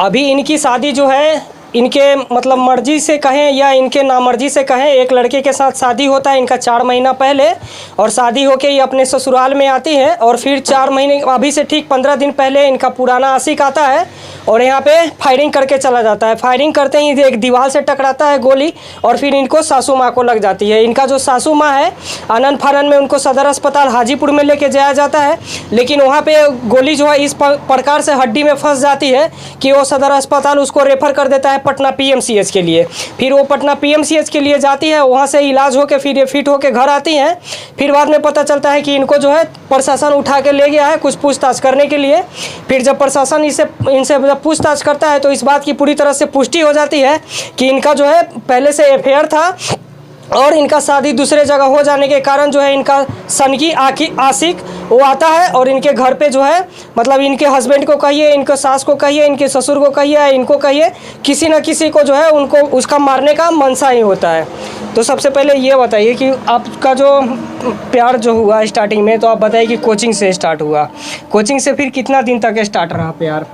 अभी इनकी शादी जो है, इनके मतलब मर्जी से कहें या इनके नामर्जी से कहें, एक लड़के के साथ शादी होता है इनका 4 महीना पहले, और शादी होके ये अपने ससुराल में आती है, और फिर 4 महीने अभी से ठीक 15 दिन पहले इनका पुराना आशिक आता है और यहाँ पे फायरिंग करके चला जाता है। फायरिंग करते ही एक दीवार से टकराता है गोली, और फिर इनको सासू माँ को लग जाती है। इनका जो सासू माँ है, आनन फानन में उनको सदर अस्पताल हाजीपुर में लेके जाया जाता है, लेकिन वहाँ पे गोली जो है इस प्रकार से हड्डी में फंस जाती है कि वो सदर अस्पताल उसको रेफ़र कर देता है पटना पीएमसीएच के लिए। फिर वो पटना पीएमसीएच के लिए जाती है, वहाँ से इलाज होकर फिर ये फिट होकर घर आती हैं। फिर बाद में पता चलता है कि इनको जो है प्रशासन उठा के ले गया है कुछ पूछताछ करने के लिए। फिर जब प्रशासन इनसे जब पूछताछ करता है तो इस बात की पूरी तरह से पुष्टि हो जाती है कि इनका जो है पहले से अफेयर था, और इनका शादी दूसरे जगह हो जाने के कारण जो है इनका सनकी आशिक वो आता है और इनके घर पे जो है, मतलब इनके हस्बैंड को कहिए, इनके सास को कहिए, इनके ससुर को कहिए, इनको कहिए, किसी न किसी को जो है उनको उसका मारने का मनसा ही होता है। तो सबसे पहले ये बताइए कि आपका जो प्यार जो हुआ स्टार्टिंग में, तो आप बताइए कि कोचिंग से स्टार्ट हुआ, कोचिंग से फिर कितना दिन तक स्टार्ट रहा प्यार?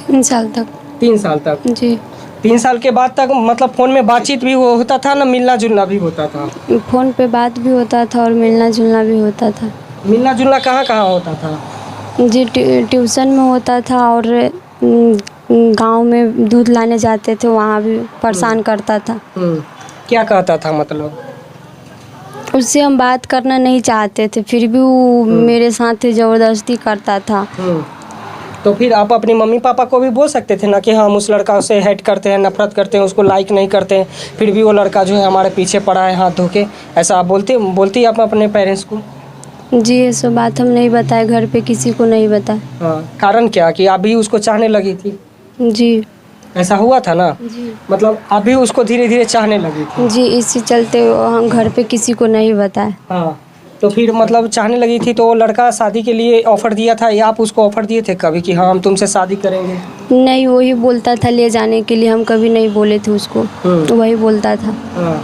3 साल तक। 3 साल तक? जी। 3 साल के बाद तक मतलब फ़ोन में बातचीत भी होता था ना, मिलना जुलना भी होता था? फ़ोन पे बात भी होता था और मिलना जुलना भी होता था। मिलना जुलना कहाँ कहाँ होता था? जी, ट्यूशन में होता था, और गांव में दूध लाने जाते थे, वहाँ भी परेशान करता था। क्या कहता था मतलब? उससे हम बात करना नहीं चाहते थे, फिर भी वो मेरे साथ ज़बरदस्ती करता था। तो फिर आप अपनी मम्मी पापा को भी बोल सकते थे ना कि हम उस लड़का से हेट करते हैं, नफरत करते हैं, उसको लाइक नहीं करते हैं, फिर भी वो लड़का जो है हमारे पीछे पड़ा है हाथ धो के, ऐसा आप बोलती आप अपने पेरेंट्स को? जी, ये सब बात हम नहीं बताए, घर पे किसी को नहीं बताए। हाँ, कारण क्या कि आप भी उसको चाहने लगी थी? जी। ऐसा हुआ था ना? जी। मतलब आप भी उसको धीरे धीरे चाहने लगी थी? जी, इसी चलते हम घर पे किसी को नहीं बताए। हाँ, तो फिर मतलब चाहने लगी थी तो वो लड़का शादी के लिए ऑफ़र दिया था या आप उसको ऑफ़र दिए थे कभी कि हाँ हम तुमसे शादी करेंगे? नहीं, वही बोलता था ले जाने के लिए, हम कभी नहीं बोले थे उसको, वही बोलता था। हाँ।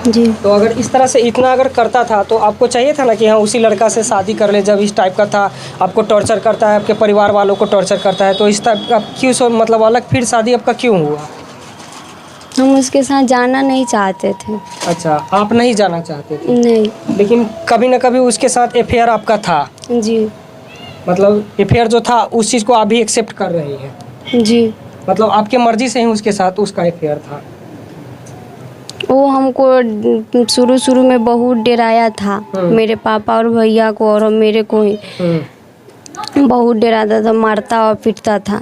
जी। तो अगर इस तरह से इतना अगर करता था तो आपको चाहिए था ना कि हाँ उसी लड़का से शादी कर ले, जब इस टाइप का था, आपको टॉर्चर करता है, आपके परिवार वालों को टॉर्चर करता है, तो इस टाइप का क्यों मतलब अलग फिर शादी आपका क्यों हुआ? हम उसके साथ जाना नहीं चाहते थे। अच्छा, आप नहीं जाना चाहते थे? नहीं। लेकिन कभी ना कभी उसके साथ अफेयर आपका था? जी। मतलब अफेयर जो था उस चीज़ को आप भी एक्सेप्ट कर रही हैं? जी। मतलब आपके मर्जी से ही उसके साथ उसका अफेयर था? वो हमको शुरू में बहुत डराया था, मेरे पापा और भैया को और मेरे को ही बहुत डराता था, मारता और पीटता था।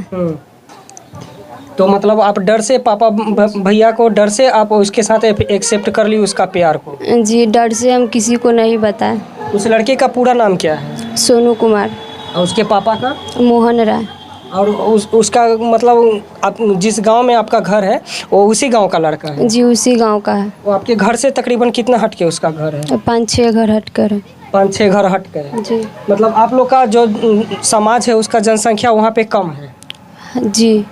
तो मतलब आप डर से, पापा भैया को डर से आप उसके साथ एक्सेप्ट कर ली उसका प्यार को? जी, डर से हम किसी को नहीं बताए। उस लड़के का पूरा नाम क्या है? सोनू कुमार। और उसके पापा का? मोहन राय। और उसका मतलब आप जिस गांव में आपका घर है वो उसी गांव का लड़का है? जी, उसी गांव का है। वो आपके घर से तकरीबन कितना हट के उसका घर है? 5-6 घर हट कर है। 5-6 घर हट कर है? जी। मतलब आप लोग का जो समाज है उसका जनसंख्या वहाँ पे कम है? जी।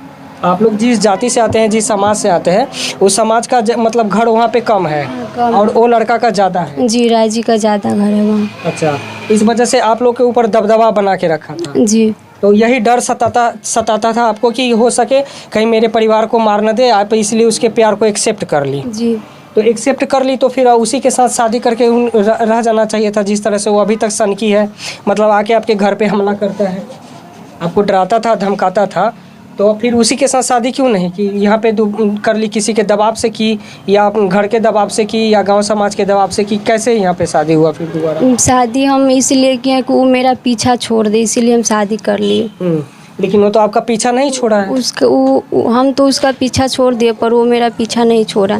आप लोग जिस जाति से आते हैं, जिस समाज से आते हैं, उस समाज का मतलब घर वहाँ पे कम है, और वो लड़का का ज़्यादा है? जी, राय जी का ज़्यादा घर है वहाँ। अच्छा, इस वजह से आप लोग के ऊपर दबदबा बना के रखा था? जी। तो यही डर सताता था आपको कि हो सके कहीं मेरे परिवार को मार न दे, आप इसलिए उसके प्यार को एक्सेप्ट कर ली? जी। तो एक्सेप्ट कर ली तो फिर उसी के साथ शादी करके रह जाना चाहिए था, जिस तरह से वो अभी तक सनकी है, मतलब आके आपके घर पे हमला करता है, आपको डराता था, धमकाता था, तो फिर उसी के साथ शादी क्यों नहीं की? यहाँ पे कर ली, किसी के दबाव से की या घर के दबाव से की या गांव समाज के दबाव से की? कैसे यहाँ पे शादी हुआ फिर दोबारा? शादी हम इसलिए किए कि वो मेरा पीछा छोड़ दे, इसीलिए हम शादी कर लिए। लेकिन वो तो आपका पीछा नहीं छोड़ा है। हम तो उसका पीछा छोड़ दिए, पर वो मेरा पीछा नहीं छोड़ा।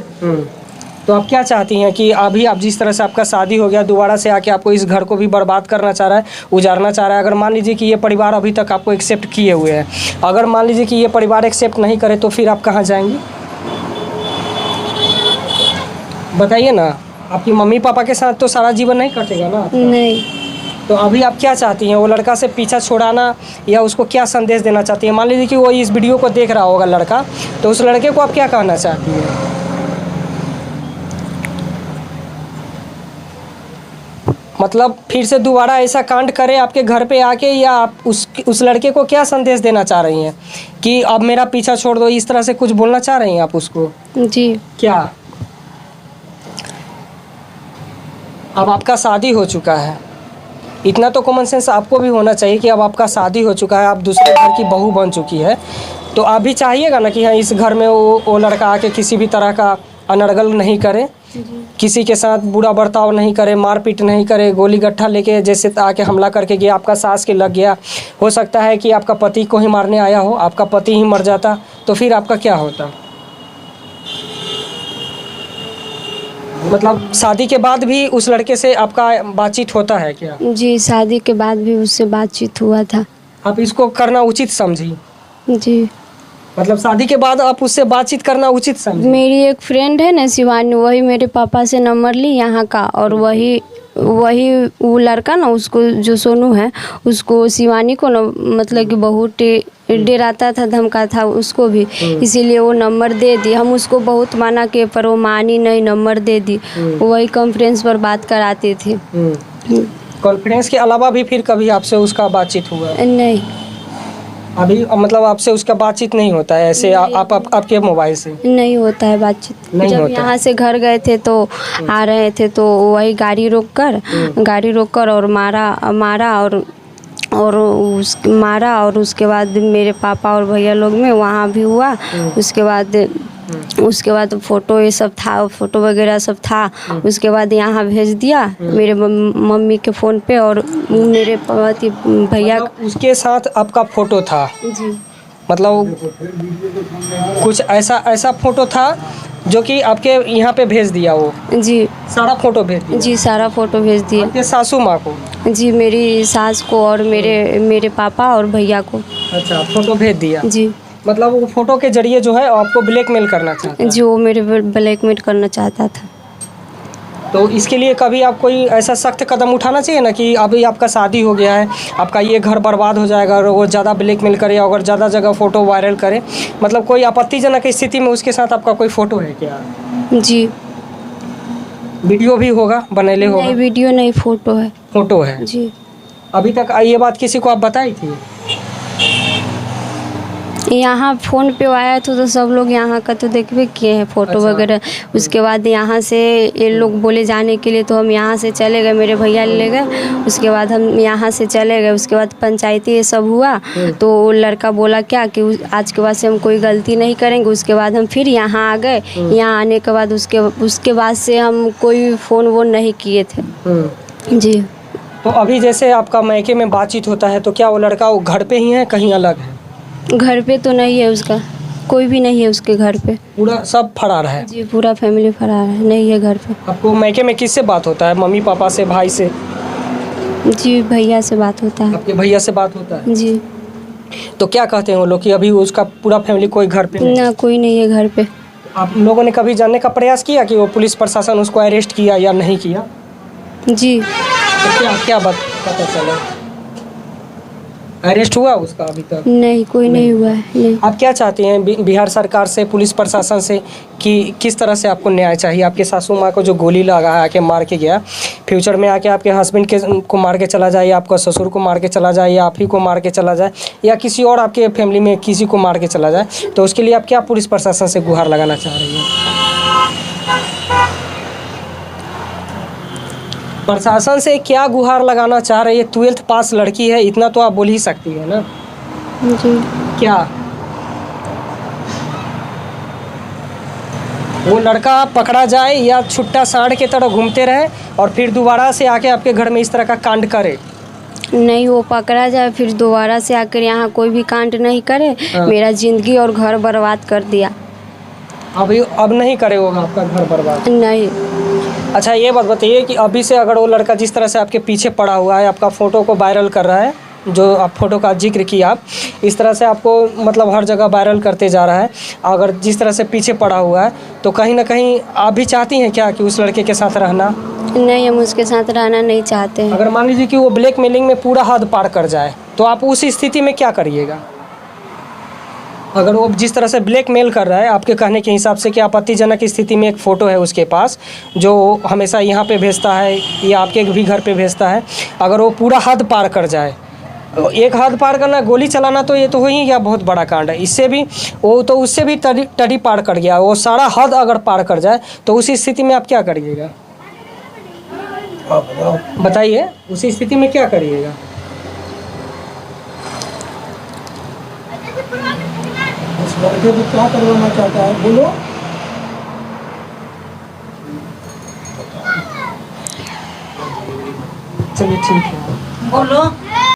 तो आप क्या चाहती हैं कि अभी आप जिस तरह से आपका शादी हो गया, दोबारा से आके आपको इस घर को भी बर्बाद करना चाह रहा है, उजाड़ना चाह रहा है? अगर मान लीजिए कि ये परिवार अभी तक आपको एक्सेप्ट किए हुए हैं, अगर मान लीजिए कि ये परिवार एक्सेप्ट नहीं करे तो फिर आप कहाँ जाएंगी? बताइए ना, आपकी मम्मी पापा के साथ तो सारा जीवन नहीं कटेगा ना आपका? नहीं। तो अभी आप क्या चाहती हैं? वो लड़का से पीछा छुड़ाना या उसको क्या संदेश देना चाहती हैं? मान लीजिए कि वो इस वीडियो को देख रहा होगा लड़का, तो उस लड़के को आप क्या कहना चाहती हैं? मतलब फिर से दोबारा ऐसा कांड करे आपके घर पे आके, या आप उस लड़के को क्या संदेश देना चाह रही हैं कि अब मेरा पीछा छोड़ दो, इस तरह से कुछ बोलना चाह रही हैं आप उसको? जी। क्या? अब आपका शादी हो चुका है, इतना तो कॉमन सेंस आपको भी होना चाहिए कि अब आपका शादी हो चुका है, आप दूसरे घर की बहू बन चुकी है, तो आप भी चाहिएगा ना कि हाँ इस घर में वो लड़का आके किसी भी तरह का अनर्गल नहीं करे, किसी के साथ बुरा बर्ताव नहीं करे, मारपीट नहीं करे, गोली गट्ठा लेके जैसे आके हमला करके गया, आपका सास के लग गया, हो सकता है कि आपका पति को ही मारने आया हो, आपका पति ही मर जाता, तो फिर आपका क्या होता? मतलब शादी के बाद भी उस लड़के से आपका बातचीत होता है क्या? जी, शादी के बाद भी उससे बातचीत हुआ था। आप इसको करना उचित समझी? जी। मतलब शादी के बाद आप उससे बातचीत करना उचित समझी? मेरी एक फ्रेंड है ना शिवानी, वही मेरे पापा से नंबर ली यहाँ का, और वही वो लड़का ना, उसको जो सोनू है उसको शिवानी को ना मतलब कि बहुत डराता था, धमका था उसको भी, इसीलिए वो नंबर दे दी। हम उसको बहुत माना कि पर वो मानी नहीं, नंबर दे दी। वही कॉन्फ्रेंस पर बात कराते थे। कॉन्फ्रेंस के अलावा भी फिर कभी आपसे उसका बातचीत हुआ? नहीं, अभी मतलब आपसे उसका बातचीत नहीं होता है ऐसे? आपके मोबाइल से नहीं होता है बातचीत। नहीं जब होता। यहाँ से घर गए थे तो आ रहे थे तो वही गाड़ी रोककर और मारा और उसके बाद मेरे पापा और भैया लोग में वहाँ भी हुआ। उसके बाद फोटो ये सब था, फोटो वगैरह सब था। उसके बाद यहाँ भेज दिया मेरे मम्मी के फ़ोन पे, और मेरे पति भैया मतलब उसके साथ आपका फोटो था? जी। मतलब कुछ ऐसा फोटो था जो कि आपके यहाँ पे भेज दिया? वो जी, सारा फोटो भेज दिया? जी, सारा फोटो भेज दिया। आपके सासू माँ को? जी, मेरी सास को और मेरे पापा और भैया को। अच्छा, फोटो भेज दिया? जी। मतलब वो फोटो के जरिए जो है आपको ब्लैकमेल करना चाहता है? जी, वो मेरे ब्लैकमेल करना चाहता था। तो इसके लिए कभी आप कोई ऐसा सख्त कदम उठाना चाहिए ना कि अभी आपका शादी हो गया है, आपका ये घर बर्बाद हो जाएगा, और वो ज़्यादा ब्लैकमेल करे, अगर ज़्यादा जगह फ़ोटो वायरल करे, मतलब कोई आपत्तिजनक स्थिति में उसके साथ आपका कोई फ़ोटो है क्या? जी। वीडियो भी होगा, बनेले होगा? नहीं, वीडियो नहीं, फोटो है। फोटो है? जी। अभी तक ये बात किसी को आप बताई थी? यहाँ फ़ोन पे आया तो सब लोग यहाँ का तो देखबे किए हैं फोटो अच्छा। वगैरह। उसके बाद यहाँ से ये लोग बोले जाने के लिए, तो हम यहाँ से चले गए, मेरे भैया ले गए। उसके बाद हम यहाँ से चले गए। उसके बाद पंचायती ये सब हुआ, तो वो लड़का बोला क्या कि आज के बाद से हम कोई गलती नहीं करेंगे। उसके बाद हम फिर यहाँ आ गए। यहाँ आने के बाद उसके बाद से हम कोई फ़ोन वोन नहीं किए थे। जी। तो अभी जैसे आपका मायके में बातचीत होता है, तो क्या वो लड़का वो घर पे ही है, कहीं अलग है? घर पे तो नहीं है उसका, कोई भी नहीं है उसके घर पे। पूरा सब फरार है? जी, पूरा फैमिली फरार है, नहीं है घर पे। आपको मायके में किससे बात होता है? मम्मी पापा से, भाई से? जी, भैया से बात होता है। आपके भैया से बात होता है? जी। तो क्या कहते हैं वो लोग कि अभी उसका पूरा फैमिली कोई घर पे नहीं? ना, कोई नहीं है घर पे। आप लोगों ने कभी जानने का प्रयास किया कि वो पुलिस प्रशासन उसको अरेस्ट किया या नहीं किया? जी। तो क्या बात पता चला? अरेस्ट हुआ उसका अभी तक? नहीं, कोई नहीं हुआ है। नहीं। आप क्या चाहते हैं बिहार सरकार से, पुलिस प्रशासन से, कि किस तरह से आपको न्याय चाहिए? आपके सासू माँ को जो गोली लगा आके मार के गया, फ्यूचर में आके आपके हस्बैंड को मार के चला जाए, या आपका ससुर को मार के चला जाए, या आप ही को मार के चला जाए, या किसी और आपके फैमिली में किसी को मार के चला जाए, तो उसके लिए आप क्या पुलिस प्रशासन से गुहार लगाना चाह रही हैं? प्रशासन से क्या गुहार लगाना चाह रही है? 12th पास लड़की है, इतना तो आप बोल ही सकती है ना? जी। क्या वो लड़का पकड़ा जाए, या छुट्टा सांड के तरह घूमते रहे और फिर दोबारा से आके आपके घर में इस तरह का कांड करे? नहीं, वो पकड़ा जाए फिर दोबारा से आकर यहाँ कोई भी कांड नहीं करे। मेरा जिंदगी और घर बर्बाद कर दिया। अब नहीं करे होगा आपका घर बर्बाद? नहीं। अच्छा, ये बात बताइए कि अभी से अगर वो लड़का जिस तरह से आपके पीछे पड़ा हुआ है, आपका फ़ोटो को वायरल कर रहा है, जो आप फोटो का जिक्र किया, आप इस तरह से आपको मतलब हर जगह वायरल करते जा रहा है, अगर जिस तरह से पीछे पड़ा हुआ है, तो कहीं ना कहीं आप भी चाहती हैं क्या कि उस लड़के के साथ रहना? नहीं, हम उसके साथ रहना नहीं चाहते हैं। अगर मान लीजिए कि वो ब्लैकमेलिंग में पूरा हद पार कर जाए, तो आप उस स्थिति में क्या करिएगा? अगर वो जिस तरह से ब्लैकमेल कर रहा है, आपके कहने के हिसाब से कि आपत्तिजनक स्थिति में एक फ़ोटो है उसके पास, जो हमेशा यहाँ पे भेजता है या आपके भी घर पे भेजता है, अगर वो पूरा हद पार कर जाए, एक हद पार करना, गोली चलाना तो ये तो हो ही गया बहुत बड़ा कांड है। इससे भी वो तो उससे भी तड़ी पार कर गया, वो सारा हद अगर पार कर जाए तो उसी स्थिति में आप क्या करिएगा? बताइए, उसी स्थिति में क्या करिएगा? उस लड़के को क्या करवाना चाहता है बोलो। चलिए ठीक है, बोलो।